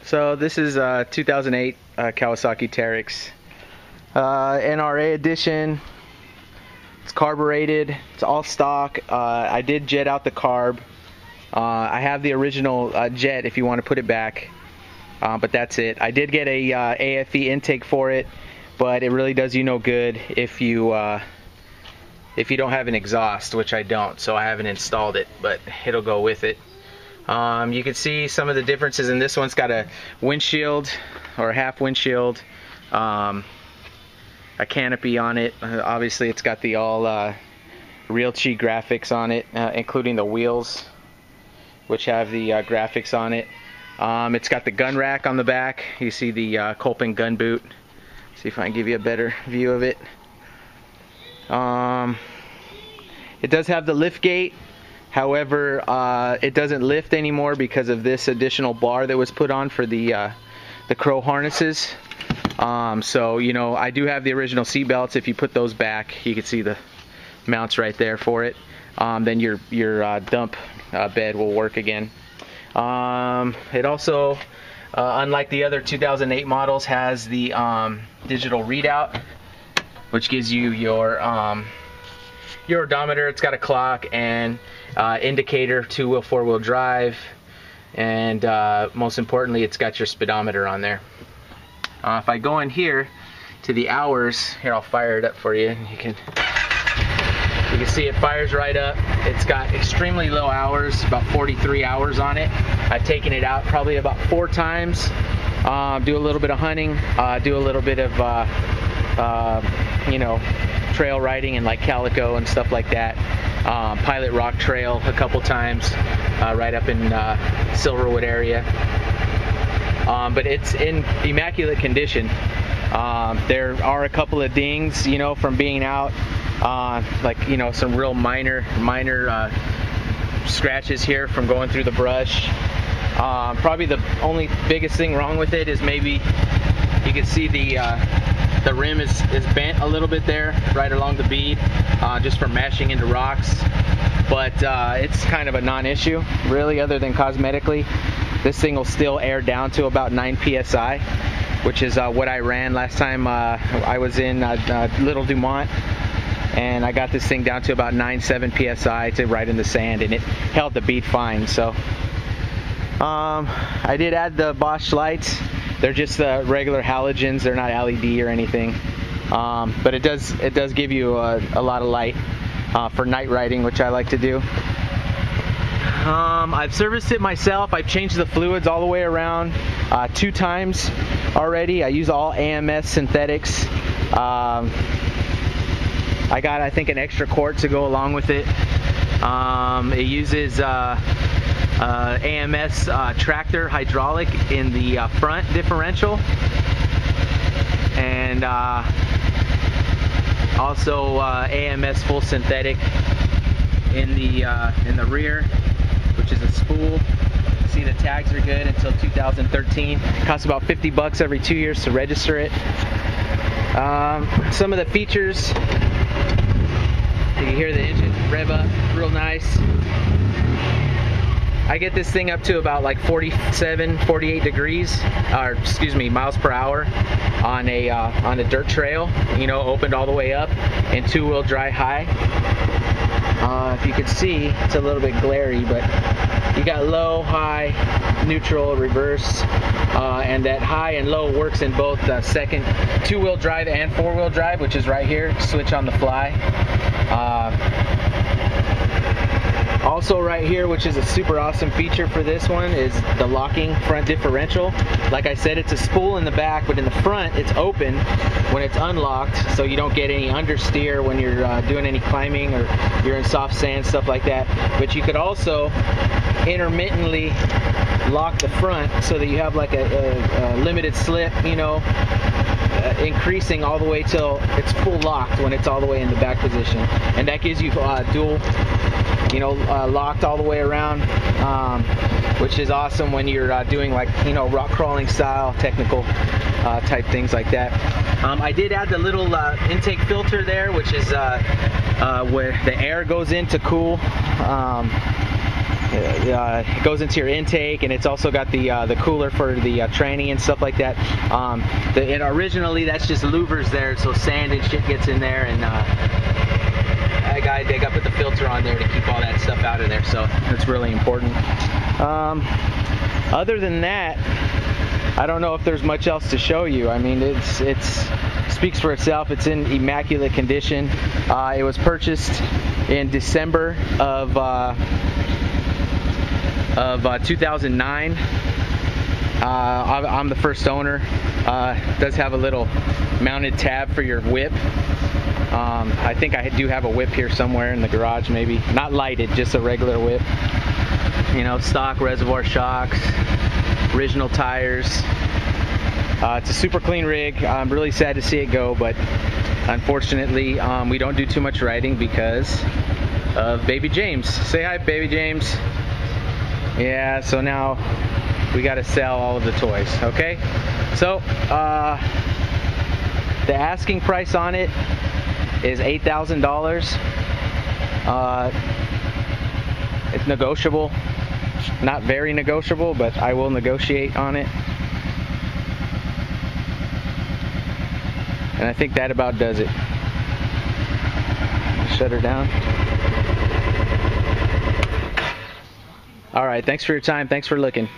So this is 2008 Kawasaki Teryx NRA edition. It's carbureted. It's all stock. I did jet out the carb. I have the original jet if you want to put it back, but that's it. I did get a AFE intake for it, but it really does you no good if you don't have an exhaust, which I don't, so I haven't installed it, but it'll go with it. You can see some of the differences in this one's got a windshield or a half windshield, a canopy on it. Obviously it's got the all real cheap graphics on it, including the wheels, which have the graphics on it. It's got the gun rack on the back. You see the Kolping gun boot. See if I can give you a better view of it. It does have the lift gate. However, it doesn't lift anymore because of this additional bar that was put on for the crow harnesses. So, you know, I do have the original seat belts. If you put those back, you can see the mounts right there for it. Then your dump bed will work again. It also, unlike the other 2008 models, has the digital readout, which gives you your odometer. It's got a clock and indicator, two-wheel, four-wheel drive, and most importantly, it's got your speedometer on there. If I go in here to the hours, here I'll fire it up for you. You can see it fires right up. It's got extremely low hours, about 43 hours on it. I've taken it out probably about 4 times. Do a little bit of hunting, do a little bit of you know, trail riding and like Calico and stuff like that. Pilot Rock Trail a couple times, right up in Silverwood area. But it's in immaculate condition. There are a couple of dings, you know, from being out, like, you know, some real minor scratches here from going through the brush. Probably the only biggest thing wrong with it is maybe you can see the rim is bent a little bit there, right along the bead, just from mashing into rocks. But it's kind of a non-issue, really, other than cosmetically. This thing will still air down to about 9 psi, which is what I ran last time I was in Little Dumont, and I got this thing down to about 9.7 psi to ride in the sand, and it held the bead fine. So I did add the Bosch lights. They're just regular halogens. They're not LED or anything, but it does give you a lot of light for night riding, which I like to do. I've serviced it myself. I've changed the fluids all the way around 2 times already. I use all AMS synthetics. I got, I think, an extra quart to go along with it. It uses AMS tractor hydraulic in the front differential, and also AMS full synthetic in the rear, which is a spool. See, the tags are good until 2013. It costs about $50 every 2 years to register it. Some of the features, you can hear the engine rev up real nice. I get this thing up to about like 47, 48 degrees, or excuse me, miles per hour on a dirt trail, you know, opened all the way up, and 2-wheel drive high. If you can see, it's a little bit glary, but you got low, high, neutral, reverse, and that high and low works in both second 2-wheel drive and 4-wheel drive, which is right here. Switch on the fly. Also right here, which is a super awesome feature for this one, is the locking front differential. Like I said, it's a spool in the back, but in the front it's open when it's unlocked, so you don't get any understeer when you're doing any climbing or you're in soft sand, stuff like that. But you could also intermittently lock the front so that you have like a limited slip, you know, increasing all the way till it's full locked when it's all the way in the back position, and that gives you dual, you know, locked all the way around, which is awesome when you're doing, like, you know, rock crawling style technical type things like that. I did add the little intake filter there, which is where the air goes in to cool it goes into your intake, and it's also got the cooler for the tranny and stuff like that. And originally that's just louvers there, so sand and shit gets in there, and they got to put the filter on there to keep all that stuff out of there, so that's really important. Other than that, I don't know if there's much else to show you. I mean, it speaks for itself. It's in immaculate condition. It was purchased in December of 2009. I'm the first owner. It does have a little mounted tab for your whip. I think I do have a whip here somewhere in the garage, maybe. Not lighted, just a regular whip. You know, stock reservoir shocks, original tires. It's a super clean rig. I'm really sad to see it go, but unfortunately we don't do too much riding because of baby James. Say hi, baby James. Yeah, so now we got to sell all of the toys. Okay, so the asking price on it is $8,000. It's negotiable. Not very negotiable, but I will negotiate on it. And I think that about does it. Shut her down. All right, thanks for your time. Thanks for looking.